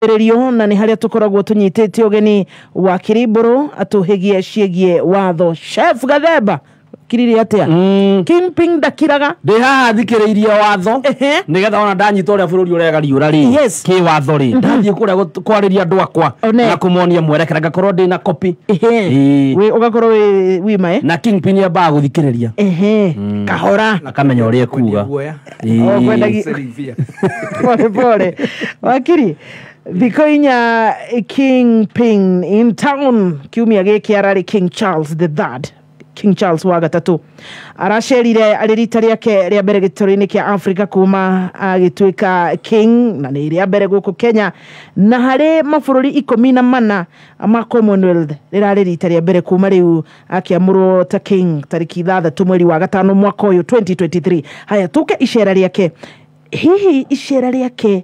Rio na ni haria tukoragwo tunyitete ugeni wa Kiriburu atuhigie ciegie watho Chef Gathemba kiriri atia Kingpin ndakiraga ndi haha thikiriirie watho nigetha ona ndanyita uria bururi urega riura ri ki watho ri ndathie kuria kwariria andu akwa na kumonia mwerekera ngakorwo ndi na copy we ugakorwo wi mae na Kingpin yamba guthikiriria kahora na kamenya uria kuga pole pole wakiri Bikoinya Kingpin in town kiumia giki arari King Charles III King Charles wa gatatu arasherire aririta riake ria mbere gitorini kia Africa kuma agituika king na ni ria mbere guku Kenya na hari mabururi 14 ama Commonwealth rirari rita ria mbere kuma riu akiamurwo ta king tariki 3 mweri wa gatano mwaka uyu 2023 haya tuke icera riake hihi icera riake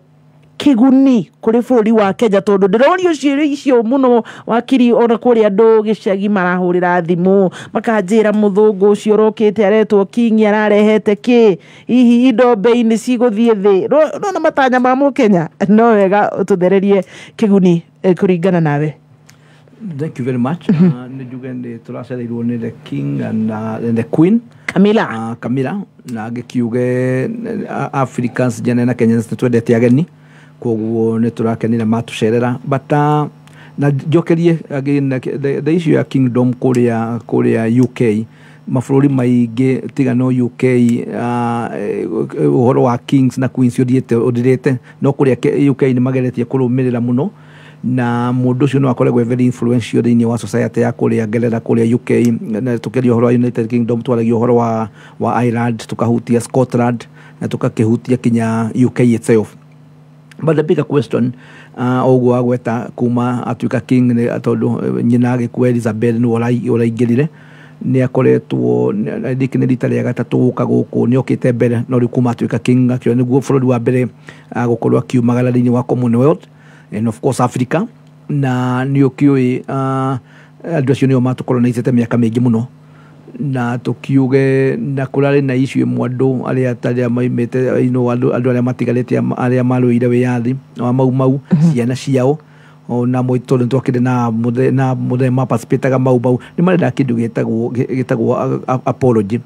kiguni kuri bururi wa Kenya tondu ndirorio ciiri icio muno wakiri ona kuri andu gicagi marahurira thimu makanjira muthungu ucio rokite aretwo king ararehete ki hihi indo bei ni ciguthie thi no matanya ma mu Kenya no wega ututhererie kiguni kuringana nawe. Thank you very much. Nijugende turacereirwo ni the king and the queen Camilla na gikiuge Africans jana na Kenyans twendete ageni koguo ni turakenira matucerera but na jokerie again the issue ya kingdom Korea UK mafururi maingi tigano UK uhoro wa kings na queens udirete no Korea UK ni mageretie kurumirira muno na mundu ucio no akoragwo very influential thini wa society ya Korea ngerera Korea UK na tukerio uhoro wa United Kingdom twaragia uhoro wa Ireland tukahutia Scotland na tukakihutia kinya UK itself. But the bigger question ogwa gweta kuma atuika king ni atondo nyina gikwe Elizabeth no oraigirire ni akoretwo ndikine rita ria gatatu guka guku ni okite mbere no ri kuma atuika king akio niguo bururi wa mbere gukorwa kiumagara thini wa Commonwealth and of course Africa na ni okioi andu acio nio matukolonizete miaka mingi muno na tukiuge na kurare na issue mwandu aria taria maimete andu aria matigarete aria maruire wiyathi na mau ciana ciao na moito ntwakire na muthema participate mau ni marenda kindu gitagwo apology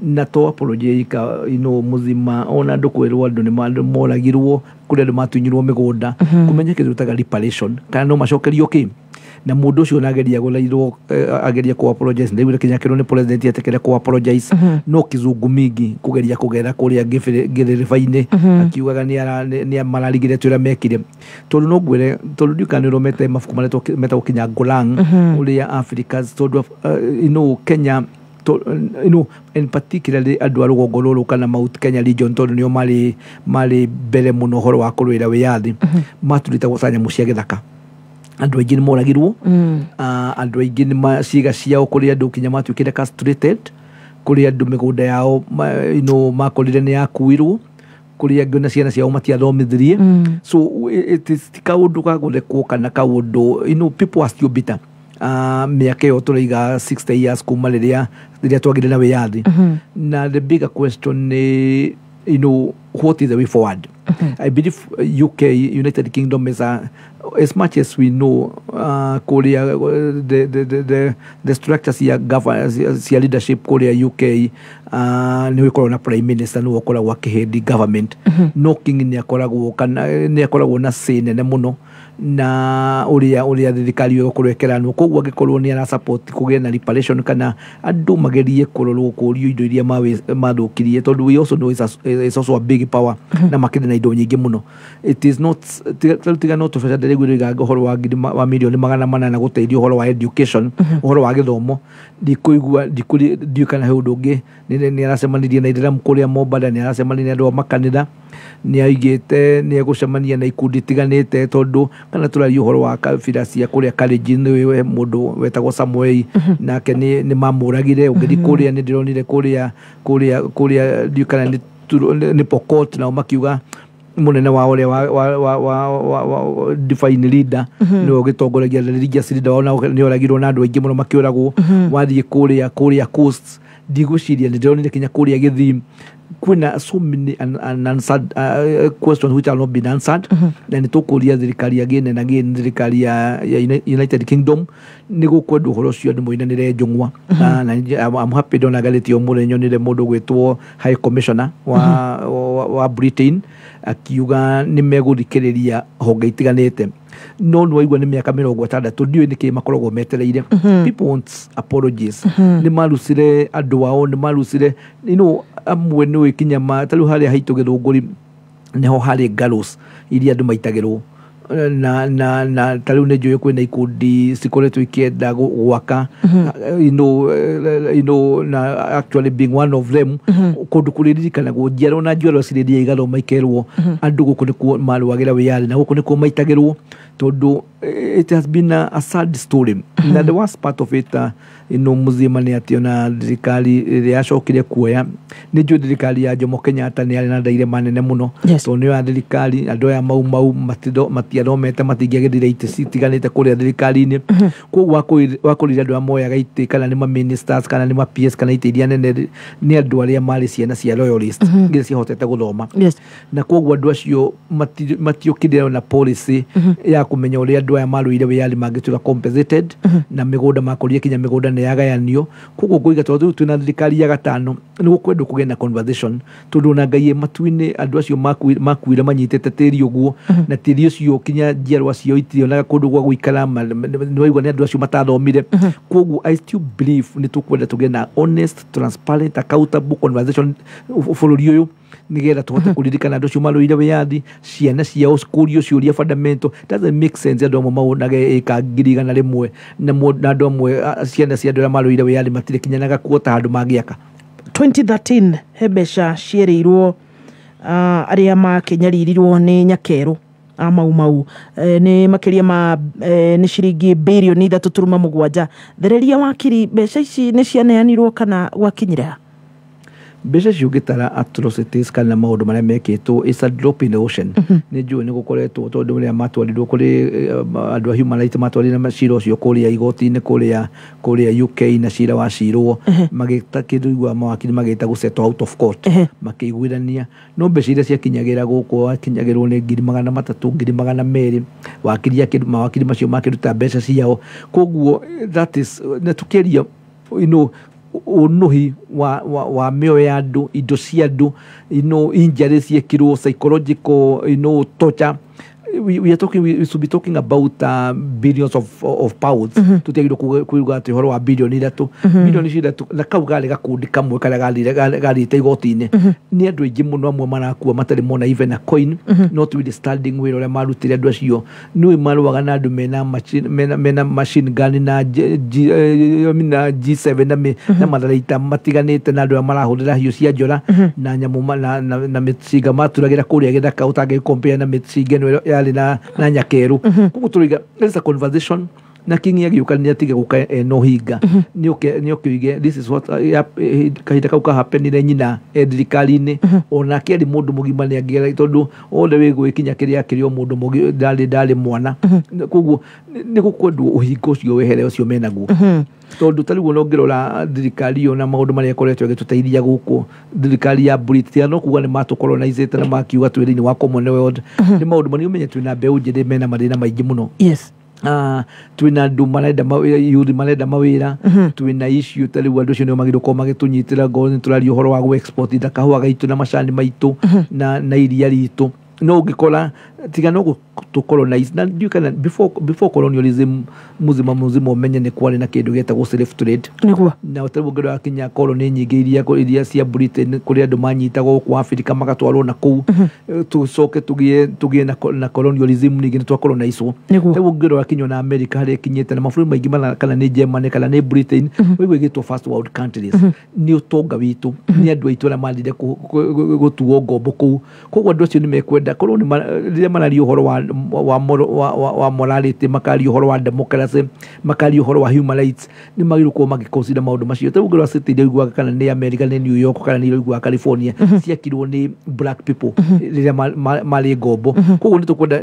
na to apology ka muzima ona andu kwirwo andu ni moragirwo kuri andu matunyirwo migunda kumenya kindu taga reparation kana no macokerio ki na mundu ucio nageria gulairwo ageria ku apologize ndio Kenya kero ni president yatekere ku apologize no kizungu mingi kugeria kugera kuria ngiririfaine akiugaga ni amararigire twira mekire tondu no gwire tondu ndikaniro mete mafuku mareto meta ukinya Golang uria Africans tondu Kenya in particularly andu arugongo ruru kana Mount Kenya region tondu nio mari bere muno horo wa kurwira wiyathi maturita gusanya mucia githaka andu aingi ni moragirwo andu aingi ni ciiga ciao kuri andu kinya matuikire castrated kuri andu migunda yao makorire ni yakuirwo kuri andu na ciana ciao matiathomithirie so it is kaundu kaguthekwo kana kaundu people are still bitter miaka yo turiga 60 years kuma riria twagire na wiyathi na the bigger question ni what is the way forward? I believe UK, United Kingdom is as much as we know, Korea, the structures here governance, leadership, Korea, UK, ni corona prime minister no okora wakihead government, no king ni akora na sene na muno na uria thirikari yo kurekera no kogwa gikorwo ni ara support kugena reparation kana andu magerie kurorwo kurio indo iria mathukirie tondu we also know is also a big power na makende na indo nyingi muno. It is not tiga no tufeta dereguriga horo wa milioni 800 guteithio horo wa education horo wa githomo ndikuigua ndikana he undu ungi ni aracemanirie na idira mkuria Mombasa ni aracemanirie andu makanitha ni aigite ni egucemania na ikundi tiganite tondu kana turario horo wa kabira cia kuria college ni mundu wetagwo Samuel nake ni mamuragire ungiri kuria ni ndironire kuria ndikana ni Pokot na makiuga munene wa ore wa define leader no gitongoragia religious leader ona ni oragirwo na andu aingi muno makiuragwo wathie kuria coast ndigwiciria nä ndäronire kinya kå rä a gä thii kwina so many unanswered questions which are not been answered na nä tå kå ria thirikari again and again thirikari ya United Kingdom nä gå kwenda å horo å cio andå moinanä re njång'wa na I'm happy ndona ngathä må thenya nyonire må ndå gwätwo High Commissioner wa Britain akiuga nä megå thikä rä ria honge itiganä te no nä waigua nä mä aka 60 ndiå nä kä makoragwo metereire people want apologies nä marucire andå ao nä marucire amwe nä wä kinya tarä u harä a haitå gä thå ngå ri nä ho harä gallows iria andå maitagä rwo na tarä u nä njå ä kwä na ikundi cikoretwo ikienda gwaka na actually being one of them kå ndå kå rä ririkanagwo njiarwo na njiarwo cirä ria igathoma ikerwo andå gå kå nä kuo marwagä ra wä yarä na gå kå nä kuo maitagä rwo tondå it has been a sad story na the worst part of it muthima nä atä ona thirikari rä yacokire kuoya nä njå thirikari ya Jomo Kenyatta nä arä na ndaire manene må no tondå nä ya thirikari andå aya mau matiathomete matingäagä thire itä citiganä te kå rä a thirikari-inä koguo wakå rire andå aya moyaga itä kana nä ma-ministers kana nä ma-PS kana itä iria nene nä andå arä a marä ciana cia loyalist iria ciahotete gå thoma na koguo andå acio matiå kä rire na policy ya kå menya å rä a andå aya marå ire wä yarä mangä tuä ka compensated na mä gå nda makå rire kinya mä gå nda nä yagayanio koguo ngå iga tondå twä na thirikari ya gatano nä gå kwendwo kå gä na conversation tondå na ngai matu-inä andå acio makuire manyitä te tä ri å guo na tä ri å cio kinya njiarwa cio itirionaga kå ndå gwa gå ikara nä waigua nä andå acio matathomire koguo I still believe nä tå kwenda tå gä na honest transparent accountable conversation bå rå ri å yå nä getha tå hote kå ririkana andå acio marå ire wä yathi ciana ciao kå rio ciå fundamental doesn't make sense andå amwe maånage ĩka 100,000 na andå amwe ciana cia andå arĩa marå ire wä yathi matirä kinyanaga kuota handå mangä aka 2013 he mbeca cierĩirwo arĩa makenyaririrwo nĩ nyakerũ mau nĩ makĩria ma nĩ ciringi birioni 3.7 thereria wakiri mbeca ici nĩ cianeanirwo kana gwakinyire ha mbeca ciũngĩtara atrocities kana maũndũ marĩa mekĩtwo is a drop in the ocean nĩ njũĩ nĩ gũkoretwo tondũ rĩrĩa matwarirwo kũrĩ andũ a human rights matwarire cira ũcio kũrĩa igoti-inĩ kũrĩa UK na cira wacirwo magĩta kĩndũ igua mawakiri magĩta gũsetwo out of court makĩiguithania no mbeca iria ciakinyagĩra gũkũ wakinyagĩrwo nĩ 300,000 200,000 mawakiri macio makĩruta mbeca ciao koguo that is nĩ tũkĩria unuhi wa mĩoyo ya andũ indo cia andũ injuries ciekirwo psychological torture we should be talking about billions of pounds tutiagirwo kuuga ati horo wa billion 3 billion 3 na kau gari gakundi kamwe kala gari te igoti-inĩ ni andu aingi muno amwe marakua matari mona even a coin not with the standing wheel ore marutire andu acio ni maruaga na andu mena machine gun na G7 na matharaita matiganite na andu marahũthĩra hiũ cia njora na nyamu na mĩcinga maturagira kuria gĩthaka ũtangĩ compare na mĩcinga ĩno na nyakeru koguo turiga there's a conversation na kingi agiuka ni atige guka no hinga ni ukiuge this is what kahinda kau ka happenire nyina thirikari-inĩ ona kĩarĩ mũndũ mũgima nĩ angĩgera tondũ othe wĩ gwĩkinya kĩrĩa kĩrĩ o mũndũ mũgima ndarĩ mwana koguo nĩ gũkwendwo ũhingo ũcio wehere ũcio menaguo tondũ tarĩguo no ngĩrora thirikari ona maũndũ marĩa ĩkoretwo ĩgĩtũteithia gũkũ thirikari ya Britain no kuga nĩ matũcolonizĩte na makiuga twĩ thĩinĩ wa Commonwealth nĩ maũndũ manĩ ũmenye twĩna mbeũ njĩthĩ mena mathĩna maingĩ mũno twina andu marenda yuri marenda mawira twina issue tariu andu cio nio magiro ko magitunyitira ngo ni turari uhoro wa export ndakahua gaitu na macani maitu na iria ritu no ngikora tiga no to colonize na you can before colonialism muzima umenye ni kwari na kindu getagwo slave trade niguo na tariu ngiro akinya colony nyingi iria cia Britain kuri andu manyitagwo kwa Africa magatwarwo na kuu tucoke tugie na colonialism ningi twa colonize tariu ngiro akinya na America hari kinyete na mabũrũri maingĩ kana ni Germany kana ni Britain wigwe gitwo first world countries ni utonga witu ni andu aitu na mathire gutuo ngombo kuu koguo andu acio ni mekwenda korwo ni mararia uhoro wa morality makaria uhoro wa democracy makaria uhoro wa human rights ni magiru ko magiconsider maundu macio ta ugirwa city ndio igwa kana ni America ni New York kana ni igwa California ciakirwo ni black people riria mali gombo koguo ni tukwenda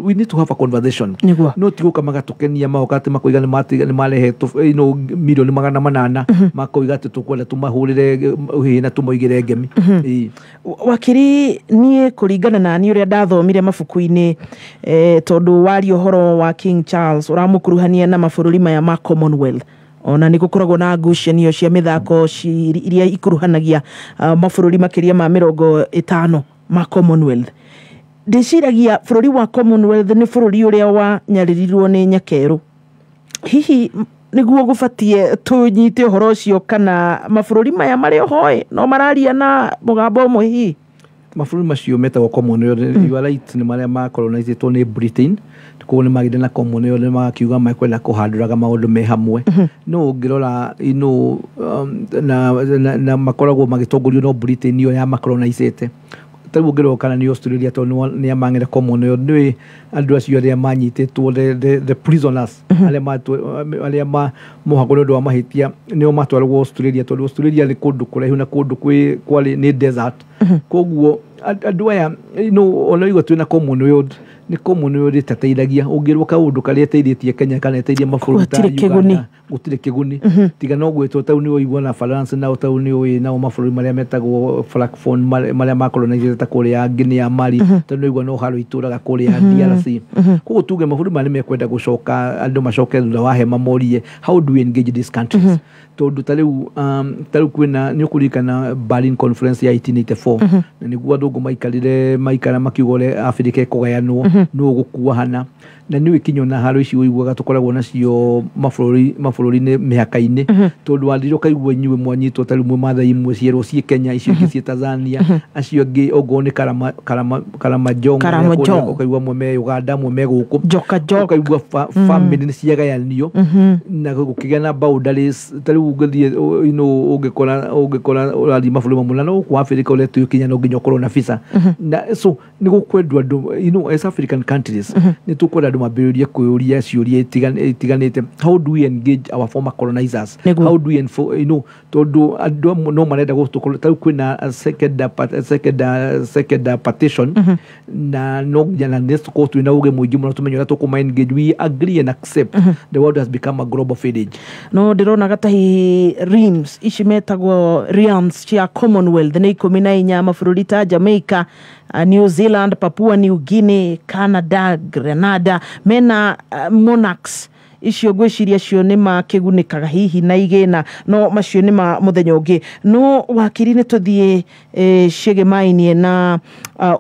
we need to have a conversation no tiguka magatukenia maokate makoiga ni marehe milioni 800 makoiga tukwenda tumahurire hina tumoigire ngemi wakiri nie kuringana na ni uria ndathomire mabuku-ini tondu wari uhoro wa King Charles uramukuruhania na mabũrũri maya ma Commonwealth ona ni gukoragwo na ngucanio cia mithako iria ikuruhanagia mabũrũri makiria ma 50 ma Commonwealth. Ndiciragia bũrũri wa Commonwealth ni bũrũri uria wa nyaririrwo ni nyakeru. Hihi niguo gubatie tunyite uhoro ucio kana mabũrũri maya mari hoye no mararia na mugambo umwe hihi? Mabũrũri macio metagwo Commonwealth you are right ni maria ma colonized ni Britain tuko ni magide na Commonwealth makiuga makwenda kuhanduraga maundu me hamwe no ngirora na makoragwo magitongorio no Britain yo ya macolonized tabu ngirora kana ni Australia to ni amangire Commonwealth ni andu acio aria manyitetwo the prisoners aria mohagoro ndo amahitia nio matwarwo Australia to Australia ni kundu kuraihu na kundu kwali ni desert koguo andu aya ona igwa twina Commonwealth ni Commonwealth tateithagia ungirwo kaundu karia teithĩtie Kenya kana teithia mabũrũri ta Uganda gutire kiguni tiga no gwetwo tau ni uigwa na France na tau ni ui na mabũrũri maria metagwo francophone maria makolonized ta kuria Guinea Mali tau ni uigwa no haro ituraga kuria DRC koguo tuge mabũrũri mari mekwenda gucoka andu macoke thutha wa hema morie how do we engage these countries tondu tariu kwina ni ukurikana Berlin Conference ya 1884 na niguo andu maikara makiugore Afrika ikugayanwo no gukuahana na ni wikinyo na haro ici uiguaga tukoragwo nacio mabũrũri-inĩ mĩhaka-inĩ tondu wathiro kaigua inyuĩ mwanyitwo tari mwe matha imwe cierwo cie Kenya icio ingĩ cie Tanzania acio angĩ ongo ni Karamojong ukaigua mwe me Uganda mwe me gũkũ ukaigua family ni ciagayanio na gũkĩgĩa na boundaries tari ũngĩthie ũngĩkora ũrathi mabũrũri mamwe no kwa Africa ũrĩa twĩkinya no nginya ũkorwo na visa na so ni gũkwendwo andu as African countries ni tukwenda andu mambĩrĩrie kwĩũria ciũria itiganĩte how do we engage our former colonizers how do we tondu andu no marenda gũtũkorwo tau kwĩna second partition na no nginya na next court twĩna uge mũingĩ mũno tumenye ũrĩa tũkũma engage we agree and accept the world has become a global village no ndirona gatahi realms ici metagwo realms cia Commonwealth ni 14 mabũrũri ta Jamaica, New Zealand, Papua New Guinea, Canada, Grenada mena monarchs icio gwiciria cio ni makigunikaga hihi na igena no macio ni ma muthenya ungi no wakiri ni tuthie Shegemaini na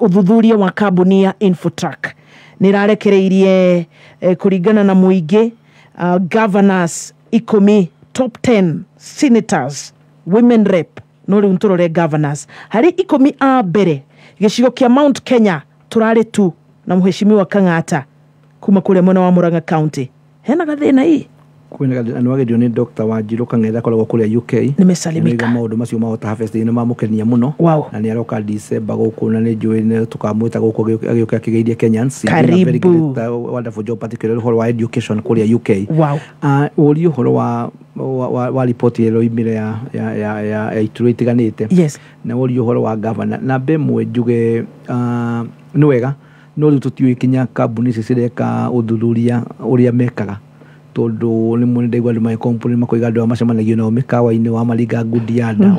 uthuthuria wa kambuni ya Infotrack nirarekereirie kuringana na muingi governors 10 top 10 senators women rep no riu nturore governors hari 10 a mbere gicigo kia Mount Kenya turari tu na mheshimiwa Kang'ata kuma kule mwena wa Murang'a County hena gathina hii kwina anu agedio ni Dr. Wanjiru Kang'etha koragwo kuria UK nimesalimika maundu macio mahota harvest ni mamukenia muno na ni aroka December guku na ni njui ni tukamwita guku agioka kigeithia Kenyans karibu wonderful job particularly for education kuria UK uri uhoro wa report ero imire ya ituro itiganite na uri uhoro wa governor na bemwe njuge ni wega no tutiwe kinya kambuni cicireka uthuthuria uria mekaga tondu ni mwene ndaigua andu mai company makoiga andu macemanagio nao mikawa-inĩ wa maringa ngundi yanda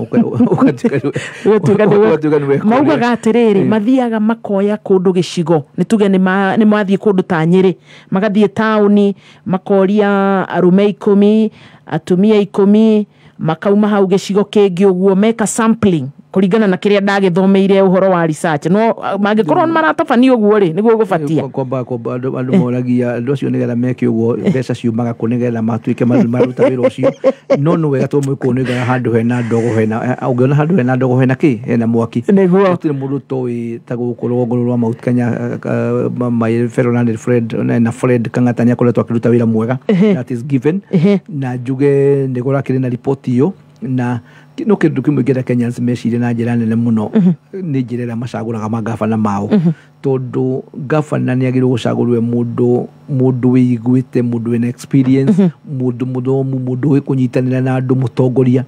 maugaga atiriri mathiaga makoya kundu gicigo ni tuge ni mathie kundu ta Nyeri magathie tauni makoria arume 10 atumia 10 makauma hau gicigo kingi uguo meka sampling kuringana na kiria ndagithomeire uhoro wa research no mangikorwo maratabanio uguo ri niguo gubatia kwamba andu moragia andu acio nigetha meke uguo mbeca ciumaga kunigetha matuike maruta wira ucio no wega to mwiko nigetha handu hena ndogo hena ungiona handu hena ndogo hena ki hena mwaki gutire mundu toi ta gukorwo ngoro rwa Mount Kenya my fellow Fred na Fred Kang'ata ni akoretwo akiruta wira mwega that is given na njuge ndigora kiri na report iyo na no kindu kimwe ngira Kenyans meciria na njira nene muno ni njira macaguraga magavana mao tondu gavana ni agirwo gucagurwe mundu wiguite mundu wina experience mundu muthomu mundu wikunyitanira na andu mutongoria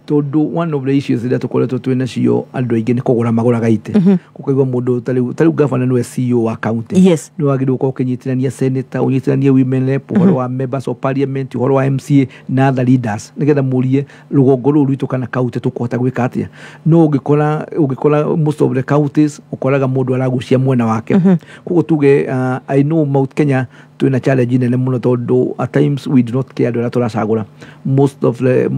tondu one of the issues that tukoretwo twina cio andu aingi ni kugura maguraga ite kukaigwa mundu tariu gavana niwe CEO wa county ni wagirwo ko kinyitirania senator unyitirania women rep uhoro wa members of parliament uhoro wa MCA na other leaders nigetha murie rugongo ruru rwitu kana county tukuhota gwika atia no ugikora most of the counties ukoraga mundu aragucia mwena wake kuko tuge I know Mount Kenya twina challenge nene muno tondu at times we do not care ndora turacagura most of the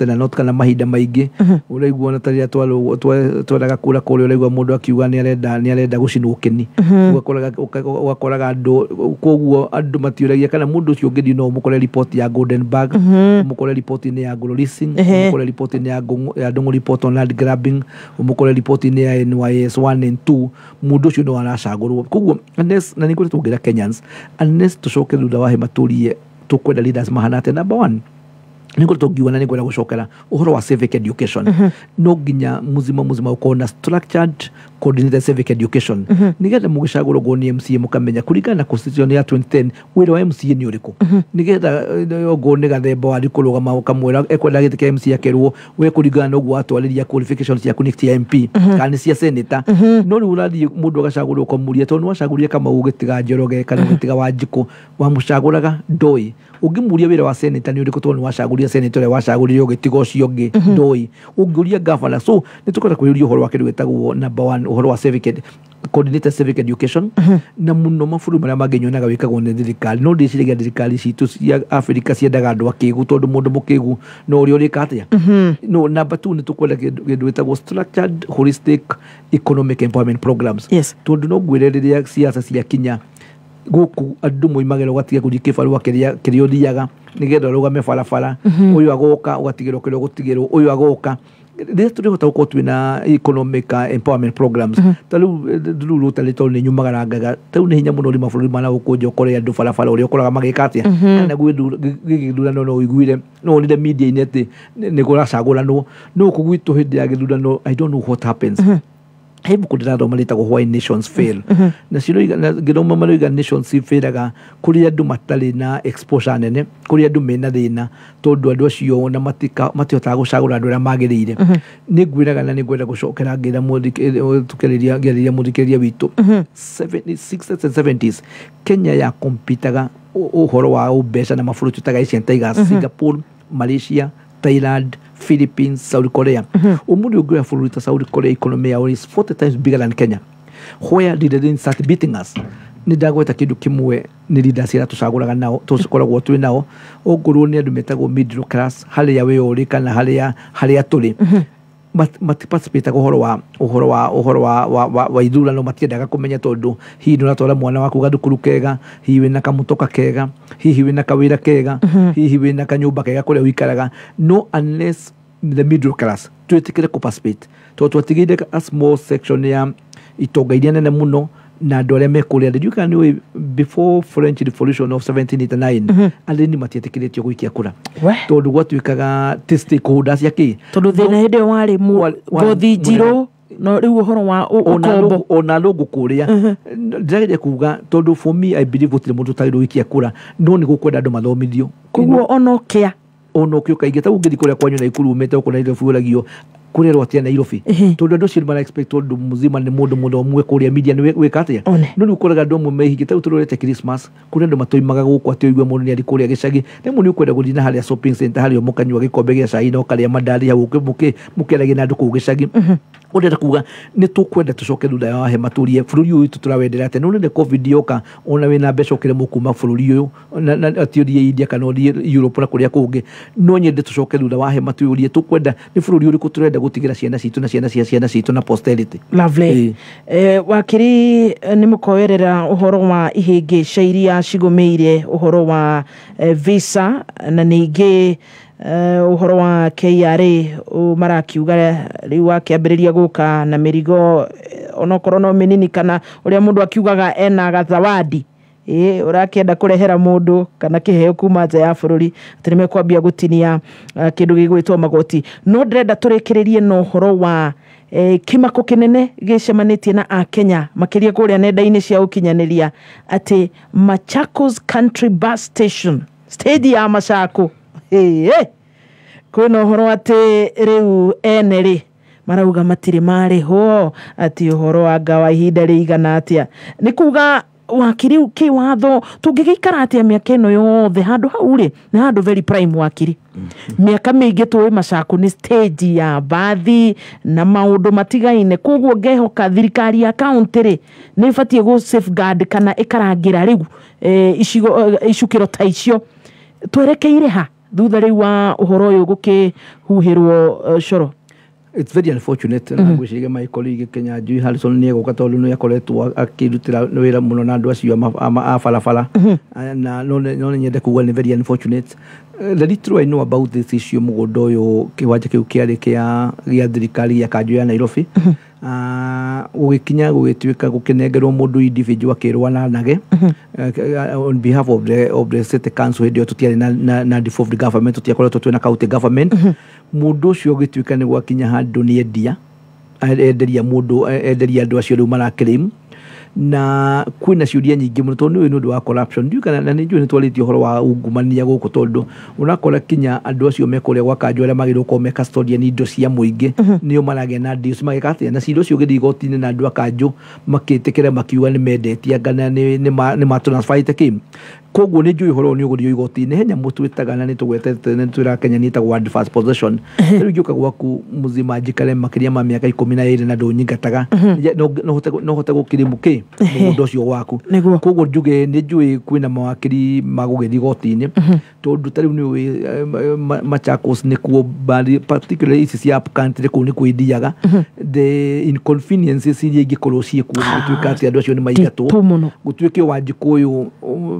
not kana mahinda maingi uraigua na taria twaraga kura kuri uraigua mundu akiuga ni arenda gucinwo kini ugakoraga andu koguo andu matiuragia kana mundu ucio ngithi no mukore report ya Golden Bag mukore report ni ya Goro Leasing mukore report ni ya Ndungu report on land grabbing mukore report ni ya NYS 1 and 2 mundu ucio no aracagurwo koguo unless na nikuri tugira Kenyans unless tucoke thutha wa maturie tukwenda leaders mahanate number 1 niko tugiwana ni kwenda gucokera uhoro wa civic education no ginya muzima ukona structured coordinated civic education nigetha mugicagurwo go ni MCA mukamenya kurigana na constitution ya 2010 wira wa MCA ni uriku nigetha go ni gathemba wa rikurugama ukamwira ekwenda giti kia MCA akerwo we kurigana no gwa atwariria qualifications ya kunixti ya MP kana cia senator no ri urathi mundu agacagurwo komuria tondu wacaguria kama ugitiga Njoroge kana ugitiga Wanjiku wa mucaguraga ndoi ungimuria wira wa senator ni uriku tondu wacaguria senator wacagurire ugitiga ucio ngi ndoi ungiuria governor so nitukota kuriria uhoro wake wetagwo number 1 uhoro wa civic coordinated civic education na muno maburu maria mangenyonaga wikagwo ni thirikari no ndiciriga thirikari citu cia Africa ciendaga andu akigu tondu mundu mukigu no uri urika atia no number 2 nitukwenda kindu wetagwo structured holistic economic empowerment programs tondu no gwiririria siasa cia kinya guku andu moimagera gwatiga kuthi kibaru kirio thiaga nigetha rugame barabara uyu agoka ugatigirwo kirio gutigirwo uyu agoka this tuli hota twina economic empowerment programs talu talito ni nyumagara ngaga tau ni hinya muno ri maburi mana gukunja ukore andu barabara uri ukoraga magikatia na gwithurano no iguire no ni the media inete ni kuracagurano no kugwitu hindi ya githurano I don't know what happens hebu kudira malita go why nations fail na siro na gidoma maliga nations fail kuri andu matali na exposure nene kuri andu mena thina tondu andu acio na matihota gucagura andu aria magirire ni gwiraga na ni gwenda gucokera ngira tukeriria muthikiria witu 60s and 70s Kenya ya kompitaga uhoro wa ubesha na maburu tutaga Asian Tigers Singapore Malaysia Thailand Philippines, South Korea. Umudu ugwe ya furulita South Korea economy yao is 40 times bigger than Kenya. Where did they start beating us? Nidagweta kidu kimwe ni leaders ira tucaguraga nao tucikoragwo twi nao oguru ni andu metagwo middle class hali ya we uri kana hali ya tuli participate uhoro wa ithurano matiendaga kumenya tondu hihi nuratora mwana waku gathukuru kega hihi wina kamutoka kega hihi wina kawira kega hihi wina kanyumba kega kuria wikaraga no unless the middle class twetikire ku participate twatigire a small section ya itonga iria nene muno na andu aria mekuria you can know before French Revolution of 1789 alini matietikiritio gwikia kura tondu gwatuikaga stakeholders yake tondu thina hindi wari ngothi njiro no riu uhoro wa ukombo ona logo kuria ndagire kuga tondu for me I believe utire mundu tayiro wikia kura no ni gukwenda andu mathomithio kuguo onokia kaigeta ungithi kuria kwanyu na ikuru umete ukona ile fuuragio kurero atia Nairobi tondu andu cio mara expect tondu muzima ni mundu omwe kuria media ni wekatia no ni koraga andu omwe mehigite turorete Christmas kuria andu matoimaga guku atio igwe mundu ni ari kuria gicagi nemu ni ukwenda guthina haria shopping center haria mukanywa gikombe gia cai no karia mandari hau mukerage na andu ku gicagi urenda kuga ni tukwenda tucoke thutha ya he maturie bururi uyu turawendera ate no ni covid yoka ona wina mbeca ukire mukuma bururi uyu na atiorie India kana Europe na kuria kungi no nyende tucoke thutha wa he maturie tukwenda ni bururi uriku turenda gutigira ciana citu na ciana citu na posterity lovely wakiri ni mukoerera uhoro wa ihingica iria cigomeire uhoro wa visa na ningi uhoro wa KRA marakiuga riu akiambiriria guka na mirigo onokorwo no minini kana uria mundu akiugaga ena gathawadi urakienda kurehera mundu kana kiheo kuma nja ya bururi atirime kwambia gutinia kindu gigwitwo magoti no ndrenda turikiririe no horo wa kimako kinene gicemanitie na Akenya makiria kuria nenda-ini cia ukinyaniria ati Machakos Country Bus Station stage ya Machako kwina uhoro ati riu eneri marauga matiri mari ho ati uhoro wa gawa ihinda rigana atia ni kuga wakiri ki watho tungigikara atia miaka ino yothe handu hauri ni handu very prime wakiri miaka mingi tuwe Machako ni stage ya bathi na maundu matigaine koguo ngehoka thirikari ya county ri ni ibatie go safeguard kana ikarangira riu icukiro ta icio twerekeire ha thutha riu wa uhoro uyu gukihuhirwo coro. It's very unfortunate na gwiciria my colleague Kenya Jui Harrison ni guka tondu ni akoretwo akirutira wira muno na andu acio a falafala na no nyende kuga ni very unfortunate. The little I know about this issue mugondo uyu kiwanja kiu kiari kia thirikari ya Kanjũ ya Nairobi gugikinya gugituika gukinengerwo mundu individual akirwa na nage on behalf of the city council hedio tutiari na devolved government tutiakoretwo twina county government mundu ucio gituika ni gwakinya handu ni enderia mundu enderia andu acio riu marakiremu na kwina ciuria nyingi muno tondu uyu nundu wa corruption ndiu kana na ninjue ni twalitio horo wa ungumania guku tondu unakora kinya andu acio mekuria gwa Kanjũ aria magirwo ko me custodian indo cia muingi nio marage na deals magikati na cindo cio githii gotini na andu a Kanjũ makitikira makiuga ni mendetia ngana ni ma transfer iteki koguo ni njui horo ni ugurio igoti-ini henya mutwitaga na ni tugwetete ni twira Kenya ni tagwa first possession riu ngiuka gwaku muzima njikare makiria ma miaka 12 na ndũnyingataga no hote gukirimuki mundu ucio waku koguo njuge ni njui kwina mawakiri magugethi igoti-ini tondu tariu ni Machakos ni kuo bali particularly ici cia country ku ni kwithiaga the inconveniences iria ingikorwo ciikuo gutwika ati andu acio ni maigatwo gutwike wanjiku uyu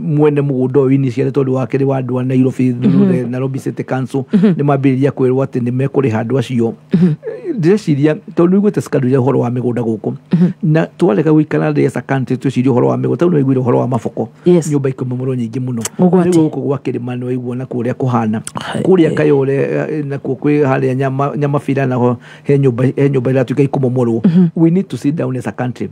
mwene mugundo wini cia tondu wa kiri wa andu a Nairobi City Council ni mambiriria kwirwo ati ni mekuri handu acio ndiciria tondu igwete skaduria horo wa migunda guku na twareka guikara ndi esa country twiciria horo wa migunda tondu igwire horo wa mafoko nyumba ikomomoro nyingi muno ni guku gwa kirima no igwo na kuria kuhana kuria Kayole na kukwi hali nyama fira na he nyumba ira tuika ikomomoro we need to sit down as a country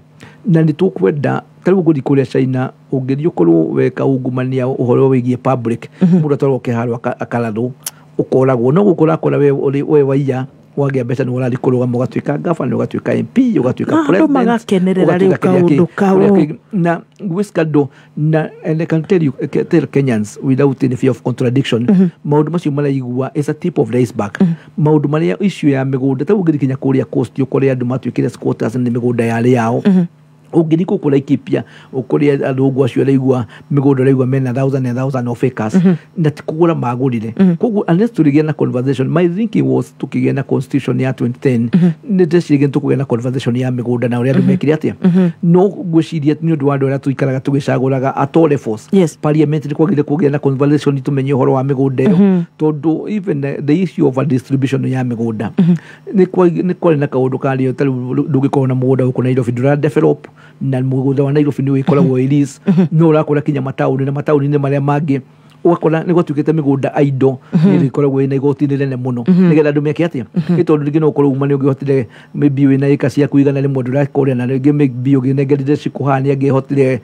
na ni tukwenda tariu guthi kuria China ungirio korwo weka ungumania uhoro wigie public mundu atwarwo kiharo akarathu ukoragwo no gukora we waiya wagia mbeca ni urari kurugama ugatwika governor ugatwika MP ugatwika president magakenerera riu kaundu kau na wiskado na and I can tell Kenyans without any fear of contradiction maundu macio maraigua is a tip of the iceberg maundu maria issue ya migunda ta ungirikinya kuria coast ukoria andu matwikire squatters ni migunda yari yao ungiriko kula ikipia ukoria andu acio raigua migunda raigua mena 1000 of acres na tikugura magurire koguo unless turigia na conversation my thinking was tukigia na constitution ya 2010 ni ndeciria tukugia na conversation ya migunda na uria mekire atia no gwiciria ni undu wa andu aria tuikaraga tugicaguraga at all levels parliament ni kwagire kugia na conversation tumenye horo wa migunda iyo tondu even the issue of a distribution ya migunda ni kwari na kaundu kali ndugikona na mugunda uko Nairobi ndura develop na mugunda wa Nairobi ni wikoragwo iris no urakora kinya matauni na matauni ni maria mangi ugakora ni gwatwikite migunda aido ni ikoragwo ina igoti nene muno nigetha andu meke atia itondu ringi no ukorwo umani ungihotire maybe wina ika cia kuigana ni mundu urakoria na ringi maybe unginengerire cikuhani angihotire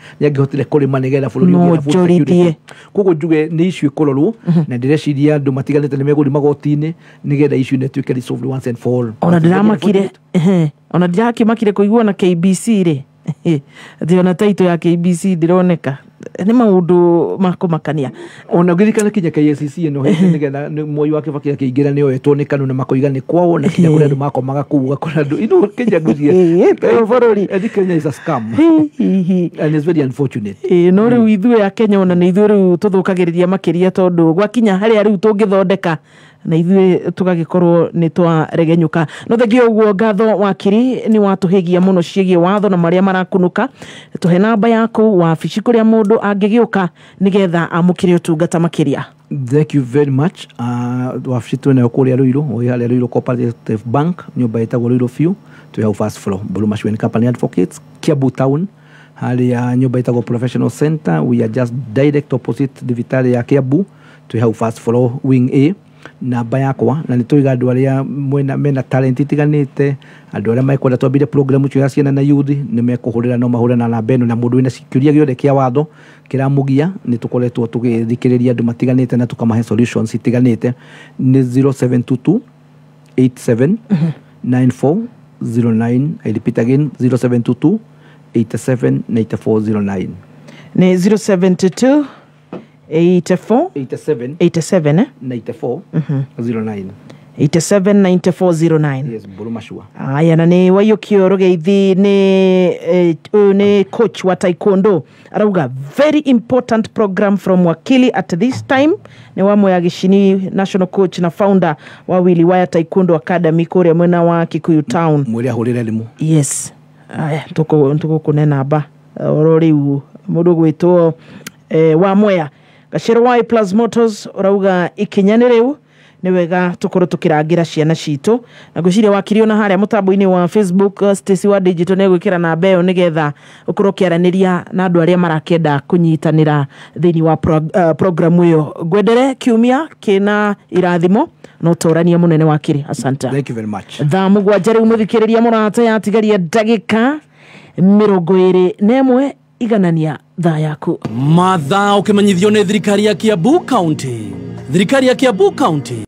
kurima nigetha bururi ungiona koguo njuge ni issue ikororwo na ndireciria andu matiganite ni meguri magoti-ini nigetha issue ne twike resolved once and for all ona ndirakimakire kuigua na KBC ri ndiona taito ya KBC ndironeka ni maundu makomakania ona ngirikana kinya KCC no nigetha Moi wa Kibaki akiingira ni oyetwo ni kanu na makoiga ni kwao na kinya kuri andu makomaga kuuga kuri andu ino Kenya guthie bururi Kenya is a scam and it's very unfortunate no riu ithuĩ ya Kenya ona ni ithuĩ riu tuthukagiriria makiria tondu gwakinya haria riu tungithondeka na ithuĩ tugagikorwo ni twaregenyuka no thegio uguo ngatho wakiri ni watuhigia muno ciĩgie watho na maria marakunuka tuhe namba yaku wabici kuria mundu angigiuka nigetha amukire utungata makiria. Thank you very much. Wabici twena kuria Ruiru haria Ruiru Cooperative Bank nyumba itagwo Ruiru View tuya first floor Blue Machine Company Advocates Kiambu Town haria nyumba itagwo Professional Center we are just direct opposite the Vitali ya Kiambu tuya first floor wing A namba yakwa na nitwiga andu aria mena talent itiganite andu aria mekwenda twambire program cio ya ciana na youth ni mekuhurira no mahure na namba eno na mundu wina cikiuria giothe kia watho kiramugia ni tukoretwo tugithikiriria andu matiganite na tukamahe solutions itiganite ni 0722 87 9409 I repeat again 0722 87 9409 ni 0722 84 87 87 94 09 879409. Yes, Buru Mashua. Aya na ni Wayukio Rogeithi ni coach wa taekwondo. Arauga very important program from Wakili at this time. Ni wamo ya Gishini national coach na founder wa Willy Wire Taekwondo Academy kore mwena wa Kikuyu Town. Mwili ahurira limu. Yes. Aya tuko kunena ba. Orori mudu gwitwo wa moya. Gashero wa Plus Motors urauga ikinyane riu ni wega tukoro tukiragira ciana citu na guciria wakirio na haria mutambo-ini wa Facebook Stacy wa Digital ne gwikira na mbeo nigetha ukoro kiaraniria na andu aria marakenda kunyitanira thini wa programu iyo gwendere kiumia kina irathimo no torania munene wakiri. Asante. Thank you very much. Thamu gwajari umuthikiriria murata ya tigaria ndagika 21 iganania thaa yaku mathaa ukimanyithio ni thirikari ya Kiambu County. Thirikari ya Kiambu County